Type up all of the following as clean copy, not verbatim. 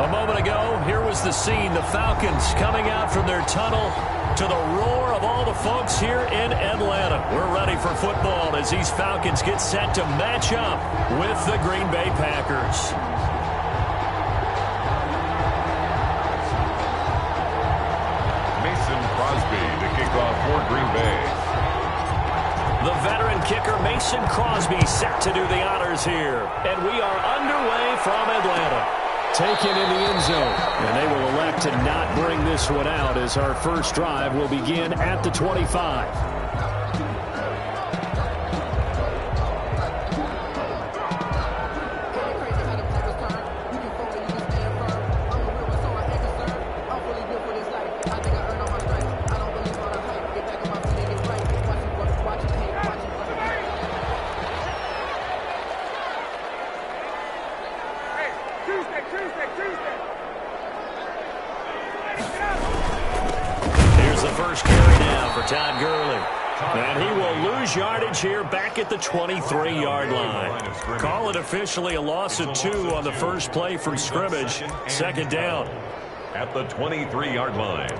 A moment ago, here was the scene. The Falcons coming out from their tunnel to the roar of all the folks here in Atlanta. We're ready for football as these Falcons get set to match up with the Green Bay Packers. Mason Crosby to kick off for Green Bay. The veteran kicker Mason Crosby set to do the honors here. And we are underway from Atlanta. Taken in the end zone. And they will elect to not bring this one out as our first drive will begin at the 25. Here back at the 23-yard line. Call it officially a loss of 2 on the first play from scrimmage. Second down. At the 23-yard line.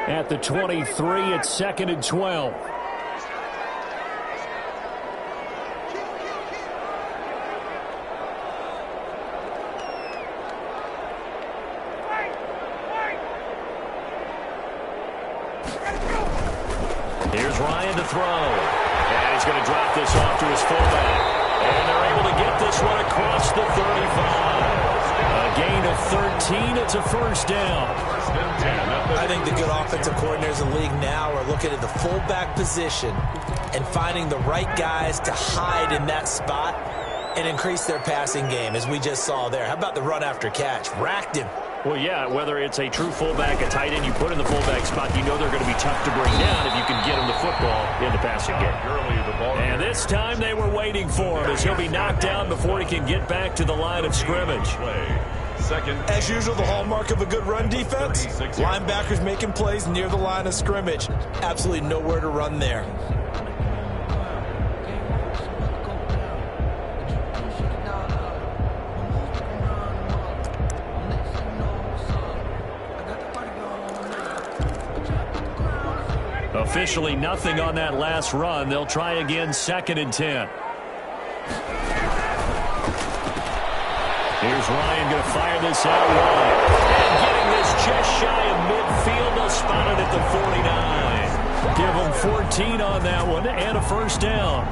At the 23, it's 2nd and 12. Throw. And he's going to drop this off to his fullback. And they're able to get this one across the 35. A gain of 13. It's a first down. I think the good offensive coordinators in the league now are looking at the fullback position and finding the right guys to hide in that spot and increase their passing game, as we just saw there. How about the run after catch? Racked him. Well, yeah, whether it's a true fullback, a tight end, you put in the fullback spot, you know they're going to be tough to bring down if you can get them the football in the passing game. And this time they were waiting for him as he'll be knocked down before he can get back to the line of scrimmage. As usual, the hallmark of a good run defense, linebackers making plays near the line of scrimmage. Absolutely nowhere to run there. Officially nothing on that last run. They'll try again, 2nd and 10. Here's Ryan going to fire this out wide. And getting this just shy of midfield. They'll spot it at the 49. Give them 14 on that one and a first down.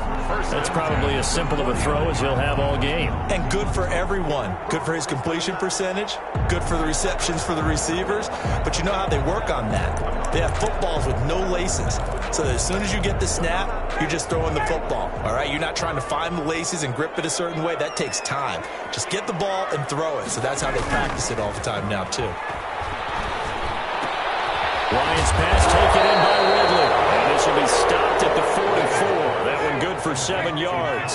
That's probably as simple of a throw as he'll have all game. And good for everyone. Good for his completion percentage. Good for the receptions for the receivers. But you know how they work on that. They have footballs with no laces. So that as soon as you get the snap, you're just throwing the football. All right? You're not trying to find the laces and grip it a certain way. That takes time. Just get the ball and throw it. So that's how they practice it all the time now, too. Lions pass taken in by Ridley. And this will be stopped at the 44. That one good for 7 yards.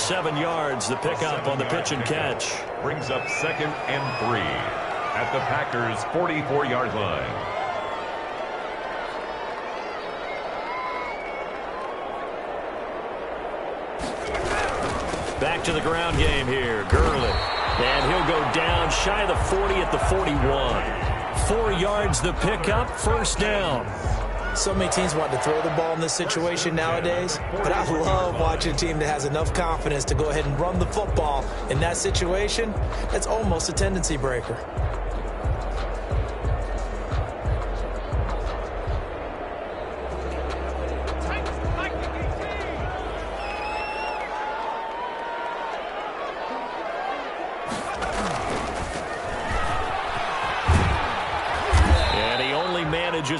7 yards, the pickup on the pitch and catch. Brings up 2nd and 3 at the Packers' 44-yard line. Back to the ground game here. Gurley. And he'll go down shy of the 40 at the 41. 4 yards the pickup, first down. So many teams want to throw the ball in this situation nowadays, but I love watching a team that has enough confidence to go ahead and run the football. In that situation, that's almost a tendency breaker.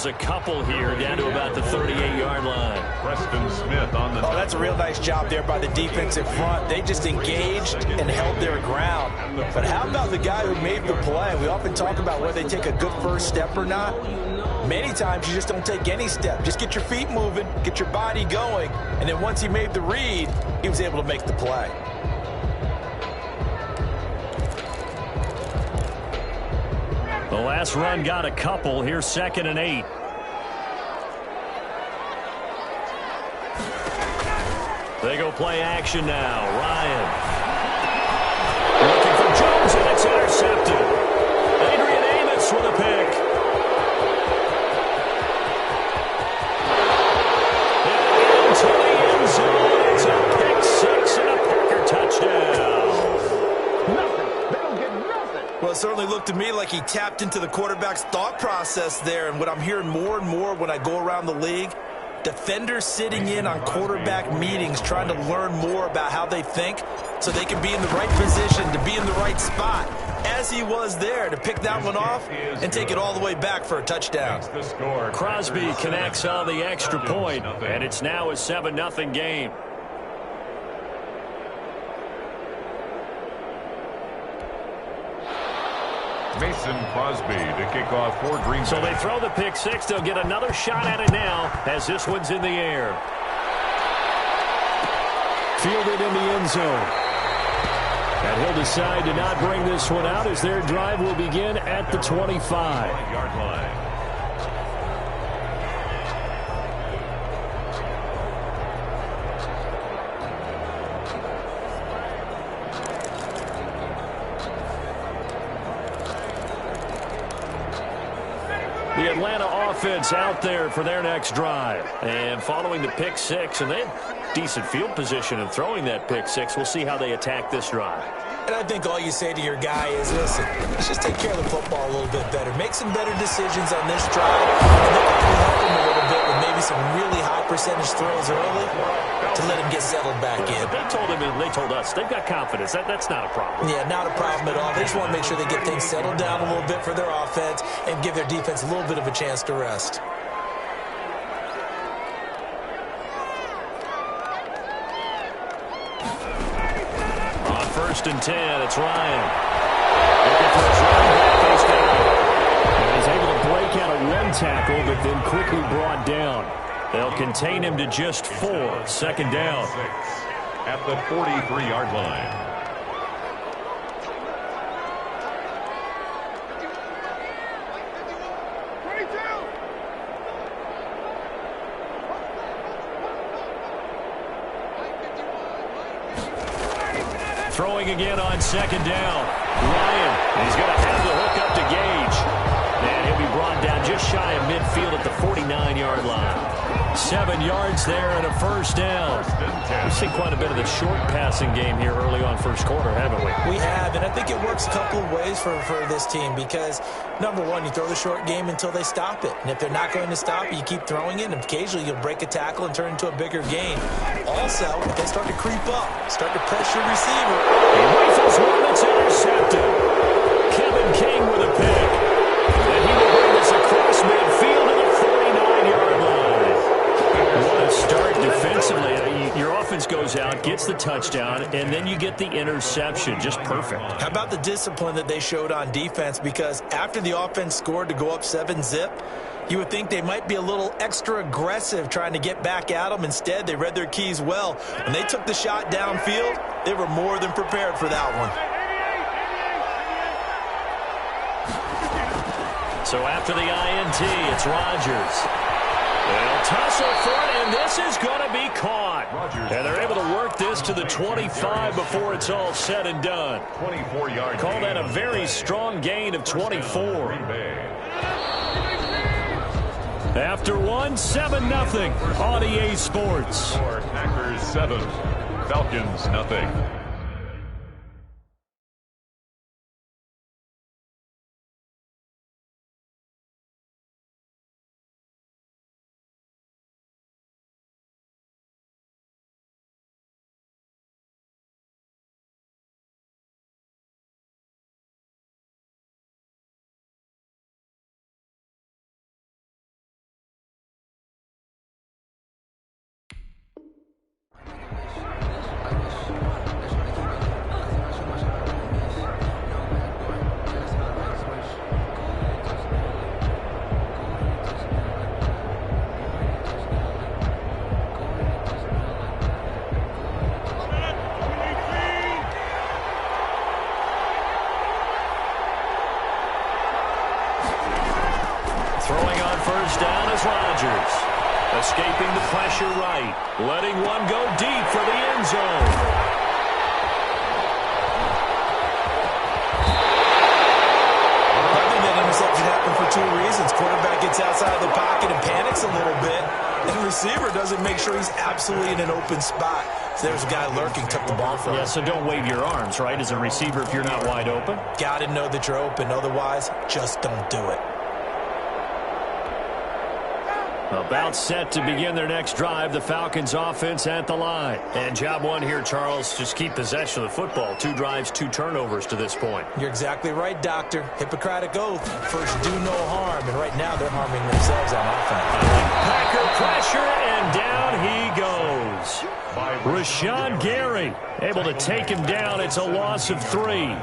A couple here down to about the 38-yard line. Preston Smith on the that's a real nice job there by the defensive front. They just engaged and held their ground. But how about the guy who made the play? We often talk about whether they take a good first step or not. Many times you just don't take any step. Just get your feet moving, get your body going, and then once he made the read, he was able to make the play. The last run got a couple. Here's 2nd and 8. They go play action now. Ryan. Looking for Jones, and it's intercepted. Adrian Amos with a pick. And into the end zone. It's a pick 6 and a Packer touchdown. Nothing. They don't get nothing. Well, it certainly looked to me like he tapped into the quarterback's thought process there. And what I'm hearing more and more when I go around the league, defenders sitting in on quarterback meetings trying to learn more about how they think so they can be in the right position to be in the right spot, as he was there to pick that one off and take it all the way back for a touchdown. Crosby connects on the extra point, and it's now a 7-0 game. Mason Crosby to kick off for Green Bay. So they throw the pick 6. They'll get another shot at it now as this one's in the air. Fielded in the end zone. And he'll decide to not bring this one out as their drive will begin at the 25-yard line. The Atlanta offense out there for their next drive. And following the pick 6, and they had decent field position in throwing that pick 6. We'll see how they attack this drive. And I think all you say to your guy is, listen, let's just take care of the football a little bit better. Make some better decisions on this drive. And then hopefully help him a little bit with maybe some really high percentage throws early to let him get settled back in. They told him, and they told us, they've got confidence. That's not a problem. Yeah, not a problem at all. They just want to make sure they get things settled down a little bit for their offense and give their defense a little bit of a chance to rest. On 1st and 10, it's Ryan. Looking for his running back. He's down. And he's able to break out a one tackle, but then quickly brought down. They'll contain him to just 4. 2nd down. At the 43-yard line. Throwing again on 2nd down. Ryan, he's going to have the hook up to Gage. And he'll be brought down just shy of midfield at the 49-yard line. 7 yards there and a 1st down. We've seen quite a bit of the short passing game here early on 1st quarter, haven't we? We have, and I think it works a couple of ways for this team because, number one, you throw the short game until they stop it. And if they're not going to stop it, you keep throwing it, and occasionally you'll break a tackle and turn it into a bigger gain. Also, if they start to creep up, start to pressure receiver. He rifles one that's intercepted. Kevin King with a pick. And he will bring this across midfield to the 49-yard line. What a start defensively. Your offense goes out, gets the touchdown, and then you get the interception. Just perfect. How about the discipline that they showed on defense? Because after the offense scored to go up 7-zip, you would think they might be a little extra aggressive trying to get back at them. Instead, they read their keys well. When they took the shot downfield, they were more than prepared for that one. So after the INT, it's Rodgers. They'll tussle for it, and this is going to be caught. And they're able to work this to the 25 before it's all said and done. 24-yard. Call that a very strong gain of 24. After one, 7-0 on EA Sports. Packers 7, Falcons nothing. Throwing on first down is Rodgers. Escaping the pressure right. Letting one go deep for the end zone. I think that interception happened for two reasons. Quarterback gets outside of the pocket and panics a little bit. And the receiver doesn't make sure he's absolutely in an open spot. So there's a guy lurking, took the ball from him. Yeah, so don't wave your arms, right, as a receiver if you're not wide open. Got to know that you're open. Otherwise, just don't do it. About set to begin their next drive, the Falcons offense at the line. And job one here, Charles, just keep possession of the football. 2 drives, 2 turnovers to this point. You're exactly right, Doctor. Hippocratic oath. First, do no harm. And right now, they're harming themselves on offense. Packer pressure, and down he goes. Rashawn Gary able to take him down. It's a loss of 3.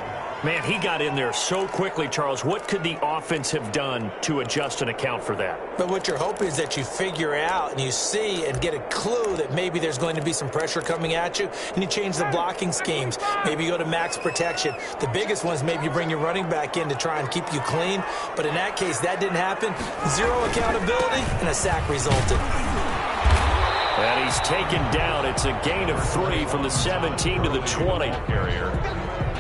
Man, he got in there so quickly, Charles. What could the offense have done to adjust and account for that? But what you're hoping is that you figure out and you see and get a clue that maybe there's going to be some pressure coming at you, and you change the blocking schemes. Maybe you go to max protection. The biggest one is maybe you bring your running back in to try and keep you clean. But in that case, that didn't happen. 0 accountability, and a sack resulted. And he's taken down. It's a gain of 3 from the 17 to the 20.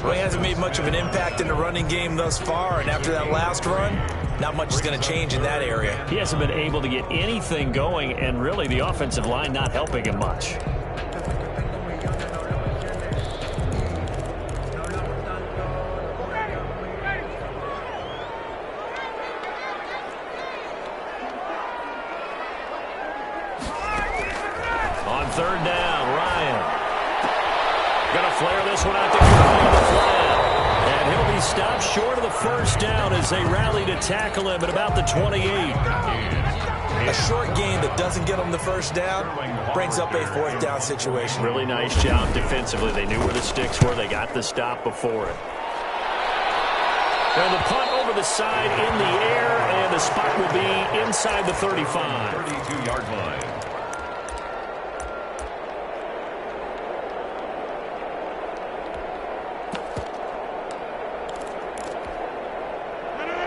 Well, he hasn't made much of an impact in the running game thus far, and after that last run, not much is going to change in that area. He hasn't been able to get anything going, and really the offensive line not helping him much. On third down, Ryan. Going to flare this one out to Curry on the flat. And he'll be stopped short of the first down as they rally to tackle him at about the 28. A short gain that doesn't get them the first down brings up a 4th down situation. Really nice job defensively. They knew where the sticks were. They got the stop before it. And the punt over the side in the air, and the spot will be inside the 35. 32-yard line.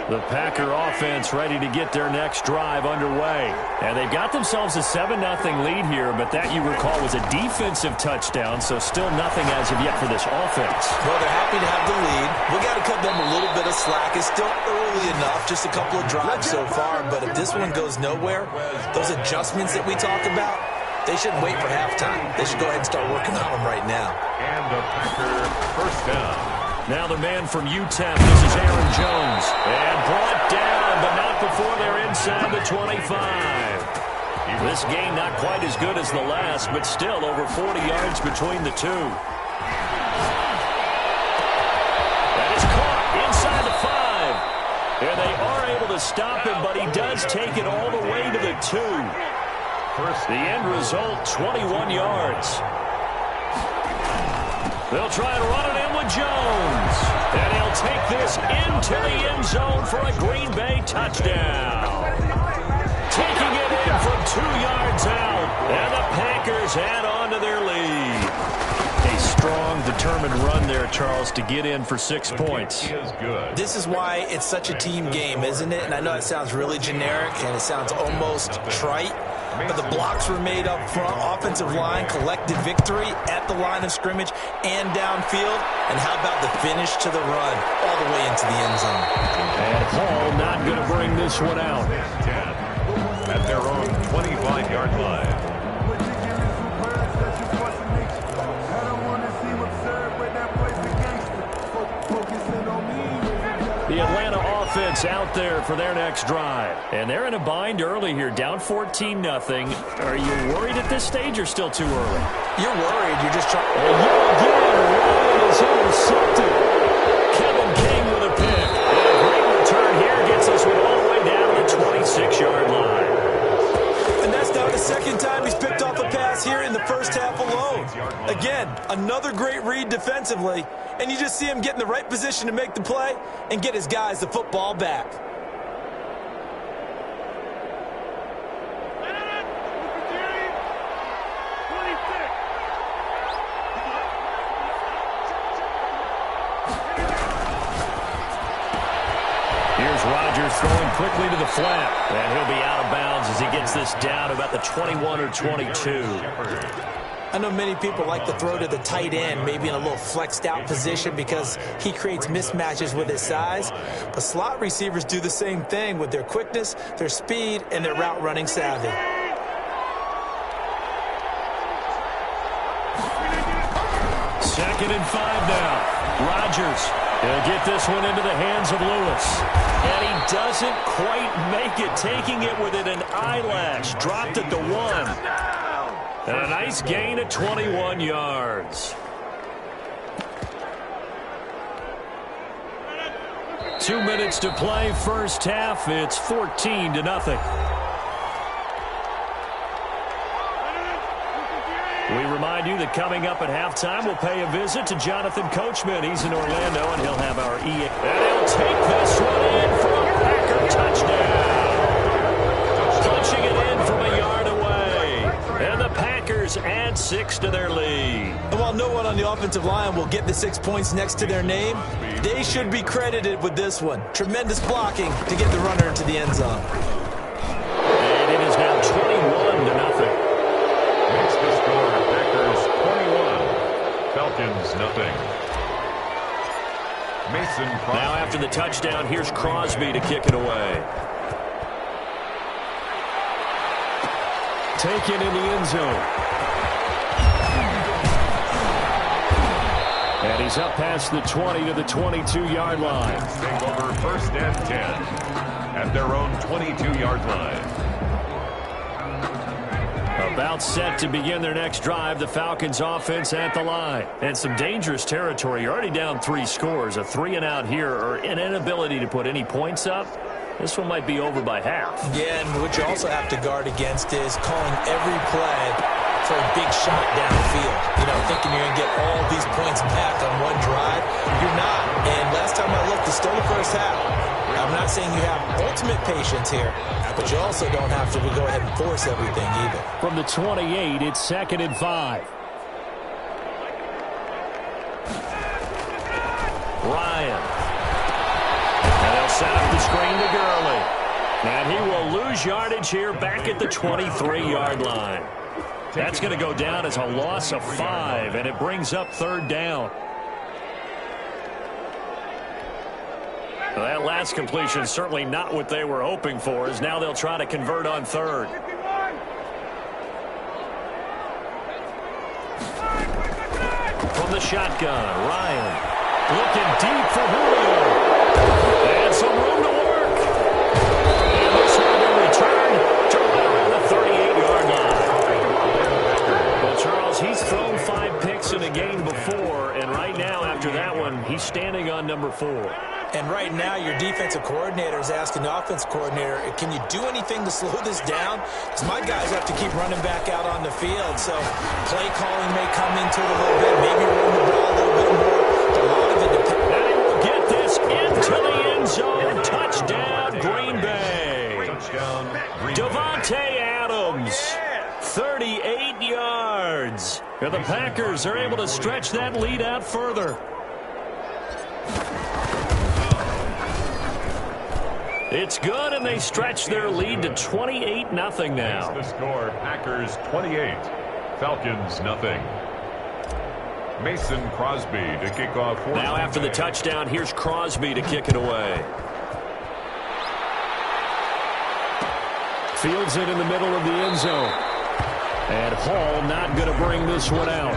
The Packer offense ready to get their next drive underway. And they've got themselves a 7-0 lead here, but that, you recall, was a defensive touchdown, so still nothing as of yet for this offense. Well, they're happy to have the lead. We got to cut them a little bit of slack. It's still early enough, just a couple of drives so far, but if this one goes nowhere, those adjustments that we talk about, they shouldn't wait for halftime. They should go ahead and start working on them right now. And a Packer first down. Now the man from UTEP, this is Aaron Jones. And brought down, but not before they're inside the 25. This game not quite as good as the last, but still over 40 yards between the two. That is caught inside the 5. And they are able to stop him, but he does take it all the way to the 2. The end result, 21 yards. They'll try and run it in with Jones. And he'll take this into the end zone for a Green Bay touchdown. Taking it in from 2 yards out. And the Packers add on to their lead. A strong, determined run there, Charles, to get in for 6 points. This is why it's such a team game, isn't it? And I know it sounds really generic and it sounds almost trite, but the blocks were made up front. Offensive line collected victory at the line of scrimmage and downfield. And how about the finish to the run all the way into the end zone? And Hall not going to bring this one out. At their own 25-yard line. The Atlanta offense out there for their next drive. And they're in a bind early here, down 14-0. Are you worried at this stage or still too early? You're worried. You're just trying. And yet again, Ryan is intercepted. Kevin King with a pick. And a great return here gets us one all the way down to the 26-yard line. And that's now the second time he's picked off a pass here in the first half alone. Again, another great read defensively. And you just see him get in the right position to make the play and get his guys the football back. Here's Rodgers throwing quickly to the flat. And he'll be out of bounds as he gets this down about the 21 or 22. I know many people like to throw to the tight end, maybe in a little flexed out position because he creates mismatches with his size. But slot receivers do the same thing with their quickness, their speed, and their route running savvy. Second and 5 now. Rodgers. He'll get this one into the hands of Lewis. And he doesn't quite make it, taking it within an eyelash. Dropped at the 1. And a nice gain of 21 yards. 2 minutes to play first half. It's 14-0. We remind you that coming up at halftime, we'll pay a visit to Jonathan Coachman. He's in Orlando, and he'll have our EA. And he'll take this one in for a Packer touchdown. Punching it in from a yard away. And the Packers add 6 to their lead. And while no one on the offensive line will get the 6 points next to their name, they should be credited with this one. Tremendous blocking to get the runner into the end zone. And it is now 21-0. Makes the score Packers 21, Falcons nothing. Mason Crosby. Now after the touchdown, here's Crosby to kick it away. Taken in the end zone. And he's up past the 20 to the 22-yard line. Take over first and 10 at their own 22-yard line. About set to begin their next drive, the Falcons offense at the line. And some dangerous territory. You're already down 3 scores. A 3-and-out here or an inability to put any points up. This one might be over by half. Yeah, and what you also have to guard against is calling every play for a big shot downfield. You know, thinking you're going to get all these points back on one drive. You're not. And last time I looked, it's still the first half. I'm not saying you have ultimate patience here, but you also don't have to go ahead and force everything either. From the 28, it's 2nd and 5. Ryan. And they'll set up the screen to Gurley. And he will lose yardage here back at the 23-yard line. That's going to go down as a loss of 5, and it brings up 3rd down. Well, that last completion certainly not what they were hoping for, as now they'll try to convert on 3rd. From the shotgun, Ryan looking deep for Julio. And some room to work. And this one will return to right around the 38-yard line. Well, Charles, he's thrown 5 picks in a game before, and right now after that one, he's standing on number 4. And right now, your defensive coordinator is asking the offensive coordinator, can you do anything to slow this down? Because my guys have to keep running back out on the field. So play calling may come into it a little bit, maybe run the ball a little bit more. But a lot of it depends. And he will get this into the end zone. Touchdown, Green Bay. Touchdown, Green Devontae Adams, 38 yards. And the Packers are able to stretch that lead out further. It's good, and they stretch their lead to 28-0 now. The score, Packers 28, Falcons nothing. Mason Crosby to kick off. Now after the touchdown, here's Crosby to kick it away. Fields it in the middle of the end zone. And Hall not going to bring this one out.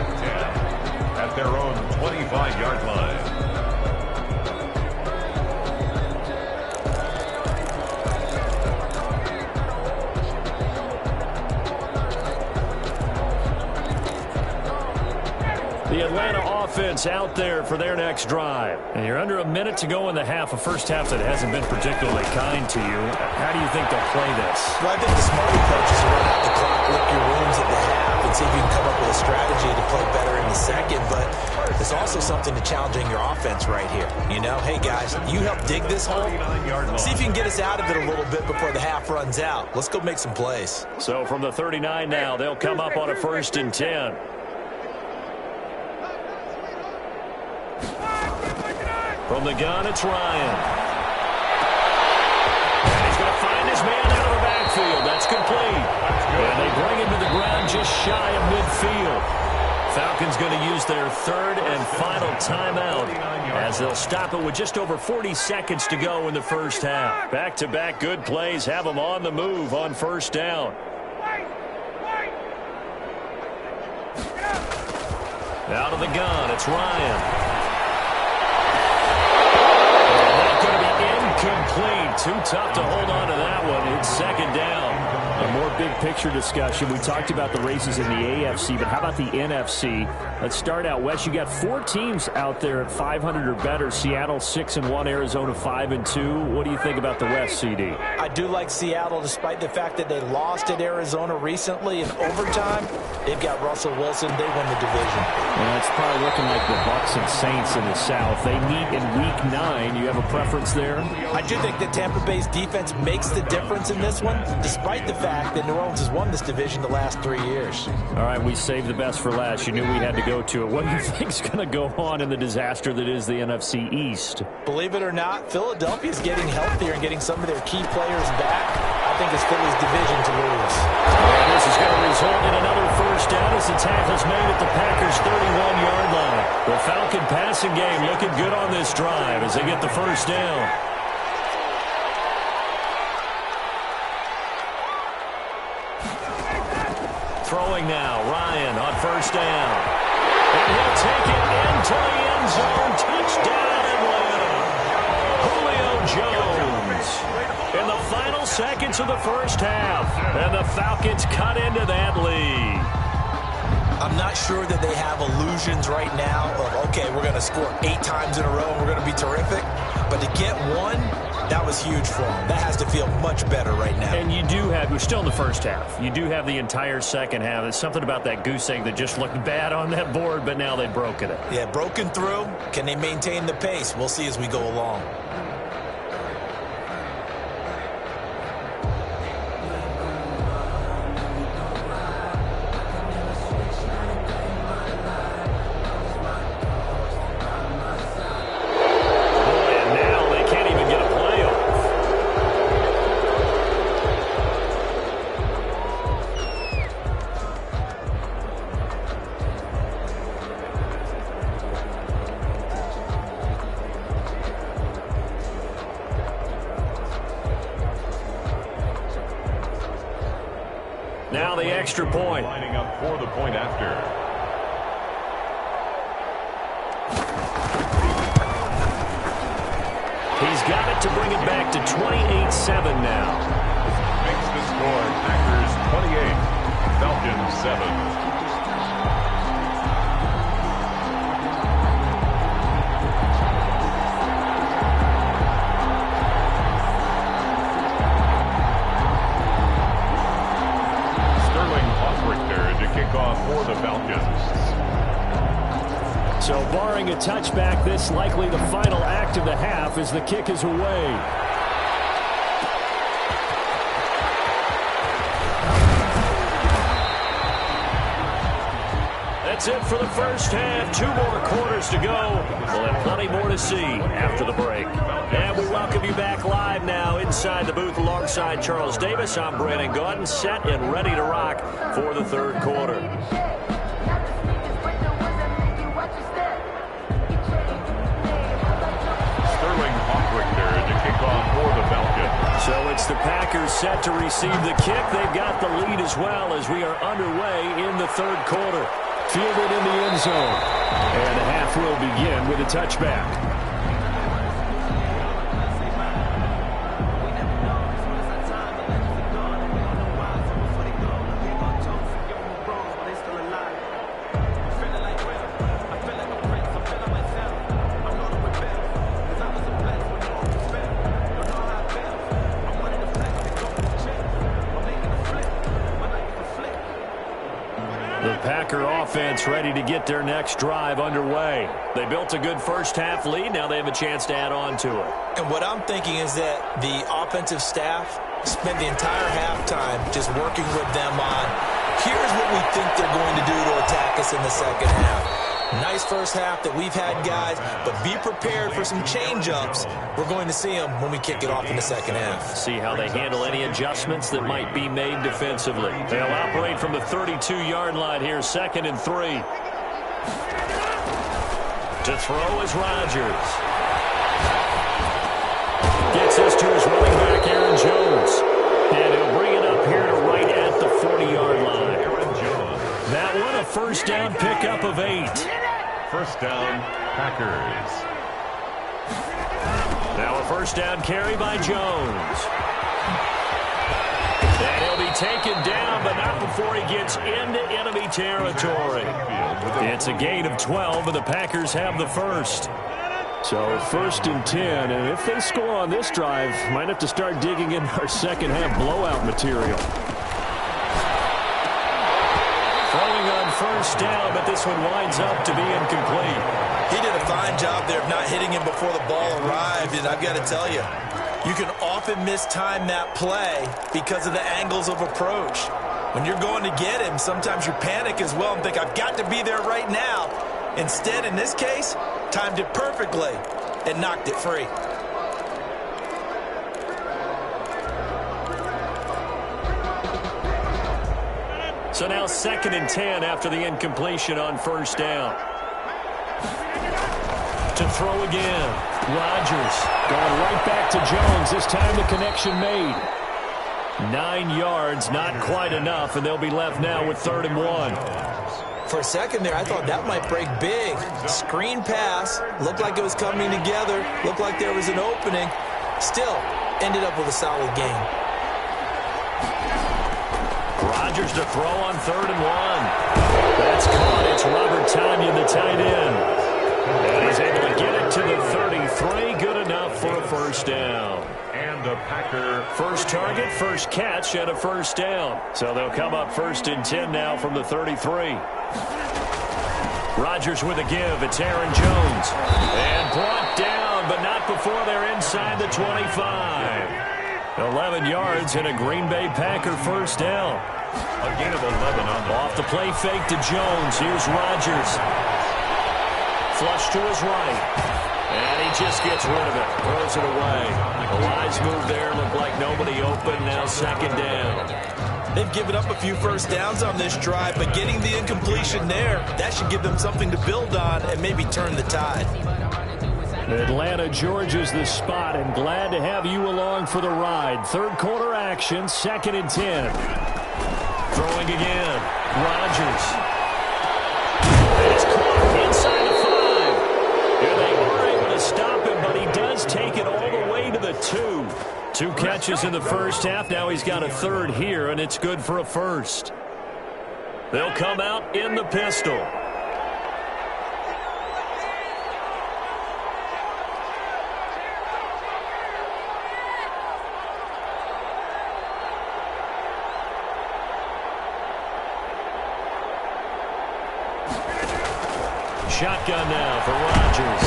At their own 25-yard line. The Atlanta offense out there for their next drive. And you're under a minute to go in the half, a first half that hasn't been particularly kind to you. How do you think they'll play this? Well, I think the smarter coaches will run out the clock, lick your wounds at the half, and see if you can come up with a strategy to play better in the second. But there's also something to challenging your offense right here. You know, hey, guys, you help dig this hole. See if you can get us out of it a little bit before the half runs out. Let's go make some plays. So from the 39 now, they'll come up on a 1st and 10. From the gun, it's Ryan. And he's going Falcons going to use their third and final timeout as they'll stop it with just over 40 seconds to go in the first half. Back-to-back good plays have them on the move on first down. Out of the gun, it's Ryan. That's going to be incomplete. Too tough to hold on to that one. It's second down. A more big-picture discussion. We talked about the races in the AFC, but how about the NFC? Let's start out west. You got 4 teams out there at 500 or better. Seattle 6-1, Arizona 5-2. What do you think about the West, CD? I do like Seattle, despite the fact that they lost at Arizona recently in overtime. They've got Russell Wilson. They win the division. Well, it's probably looking like the Bucs and Saints in the South. They meet in Week 9. You have a preference there? I do think that Tampa Bay's defense makes the difference in this one, despite the fact that New Orleans has won this division the last 3 years. All right, we saved the best for last. You knew we had to go to it. What do you think's going to go on in the disaster that is the NFC East? Believe it or not, Philadelphia's getting healthier and getting some of their key players back. I think it's Philly's division to lose. And this is going to result in another first down as the tackle's made at the Packers' 31-yard line. The Falcon passing game looking good on this drive as they get the first down. Throwing now, Ryan on first down. And he'll take it into the end zone. Touchdown, Atlanta. Julio Jones. In the final seconds of the first half. And the Falcons cut into that lead. I'm not sure that they have illusions right now of, okay, we're going to score 8 times in a row and we're going to be terrific. But to get one, that was huge for them. That has to feel much better right now. And you do have, we're still in the first half. You do have the entire second half. There's something about that goose egg that just looked bad on that board, but now they've broken it. Yeah, broken through. Can they maintain the pace? We'll see as we go along. Now the extra point. Lining up for the point after. He's got it to bring it back to 28-7 now. Makes the score Packers 28, Falcons 7. For the Falcons. So barring a touchback, this likely the final act of the half as the kick is away. That's it for the first half. 2 more quarters to go. We'll have plenty more to see after the break. And we welcome you back live now inside the booth alongside Charles Davis. I'm Brandon Gaudin, set and ready to rock for the third quarter. So it's the Packers set to receive the kick. They've got the lead as well as we are underway in the third quarter. Fielded in the end zone. And the half will begin with a touchback. Offense ready to get their next drive underway. They built a good first half lead. Now they have a chance to add on to it. And what I'm thinking is that the offensive staff spent the entire halftime just working with them on, here's what we think they're going to do to attack us in the second half. Nice first half that we've had, guys, but be prepared for some change-ups. We're going to see them when we kick it off in the second half. See how they handle any adjustments that might be made defensively. They'll operate from the 32-yard line here, 2nd and 3. To throw is Rodgers. Gets this to his running back, Aaron Jones. And he'll bring it up here to right at the 40-yard line. That one a first down pickup of 8. First down, Packers. Now a first down carry by Jones. And he'll be taken down, but not before he gets into enemy territory. It's a gain of 12, and the Packers have the first. So first and 10, and if they score on this drive, might have to start digging in our second half blowout material. Throwing on first down, but this one winds up to be incomplete. He did a fine job there of not hitting him before the ball arrived, and I've got to tell you, you can often mistime that play because of the angles of approach. When you're going to get him, sometimes you panic as well and think, I've got to be there right now. Instead, in this case, timed it perfectly and knocked it free. So now second and 10 after the incompletion on first down. To throw again. Rodgers going right back to Jones. This time the connection made. 9 yards, not quite enough, and they'll be left now with 3rd and 1. For a second there, I thought that might break big. Screen pass. Looked like it was coming together. Looked like there was an opening. Still, ended up with a solid game. Rodgers to throw on 3rd and 1. That's caught. It's Robert Tonyan, the tight end. And he's able to get it to the 33. Good enough for a first down. And a Packer. First target, first catch, and a first down. So they'll come up 1st and 10 now from the 33. Rodgers with a give. It's Aaron Jones. And brought down, but not before they're inside the 25. 11 yards and a Green Bay Packer first down. A gain of 11 on the Off the play fake to Jones. Here's Rodgers. Flush to his right. And he just gets rid of it. Throws it away. A wise move there. Looked like nobody open. Now 2nd down. They've given up a few first downs on this drive, but getting the incompletion there, that should give them something to build on and maybe turn the tide. Atlanta, Georgia's the spot, and glad to have you along for the ride. 3rd quarter action, 2nd and 10. Throwing again. Rodgers. And it's caught inside the 5. And they are able to stop him, but he does take it all the way to the 2. 2 catches in the first half. Now he's got a 3rd here, and it's good for a first. They'll come out in the pistol. Shotgun now for Rodgers.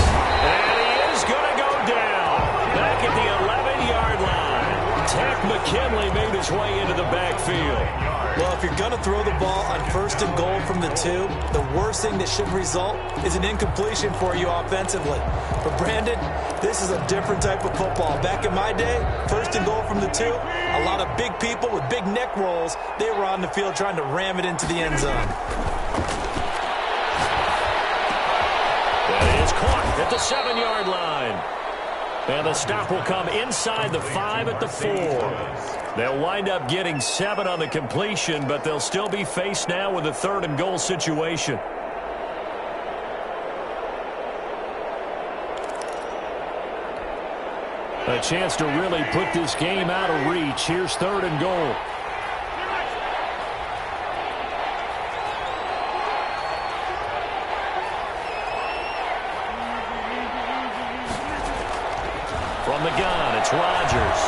And he is going to go down. Back at the 11-yard line. Takk McKinley made his way into the backfield. Well, if you're going to throw the ball on 1st and goal from the 2, the worst thing that should result is an incompletion for you offensively. But Brandon, this is a different type of football. Back in my day, 1st and goal from the 2, a lot of big people with big neck rolls, they were on the field trying to ram it into the end zone. It's caught at the 7-yard line. And the stop will come inside the 5 at the 4. They'll wind up getting 7 on the completion, but they'll still be faced now with a 3rd and goal situation. A chance to really put this game out of reach. Here's 3rd and goal. From the gun, it's Rodgers.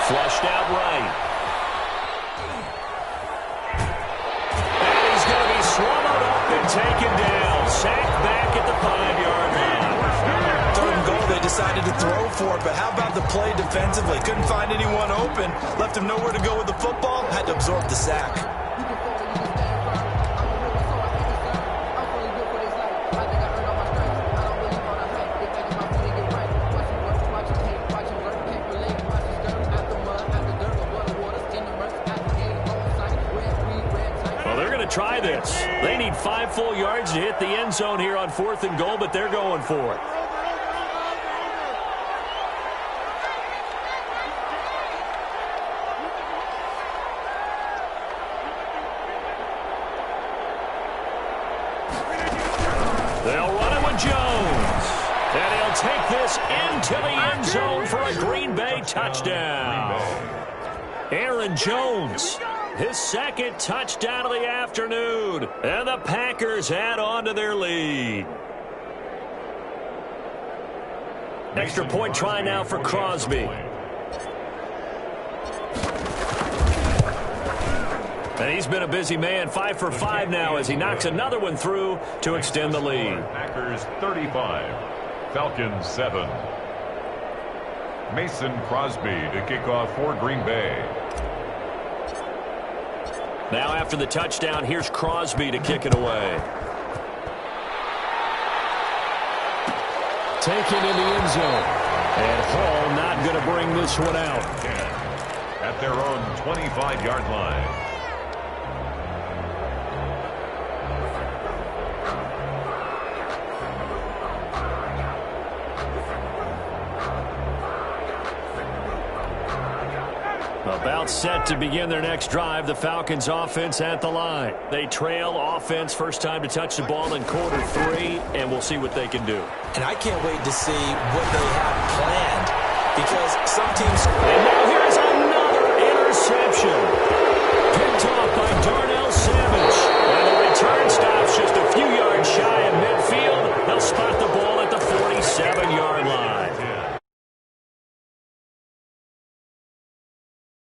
Flushed out right. And he's going to be swallowed up and taken down. Sacked back at the 5-yard line. 3rd and goal, they decided to throw for it, but how about the play defensively? Couldn't find anyone open. Left him nowhere to go with the football. Had to absorb the sack. try this. They need 5 full yards to hit the end zone here on 4th and goal, but they're going for it. They'll run it with Jones. And he'll take this into the end zone for a Green Bay touchdown. Aaron Jones, his 2nd touchdown of the afternoon. And the Packers add on to their lead. Extra point try now for Crosby. And he's been a busy man, 5 for 5 now as he knocks another one through to extend the lead. Packers 35, Falcons 7. Mason Crosby to kick off for Green Bay. Now after the touchdown, here's Crosby to kick it away. Taken in the end zone. And Hall not going to bring this one out. At their own 25-yard line. About set to begin their next drive, the Falcons offense at the line. They trail offense, first time to touch the ball in quarter 3, and we'll see what they can do. And I can't wait to see what they have planned, because some teams... And now here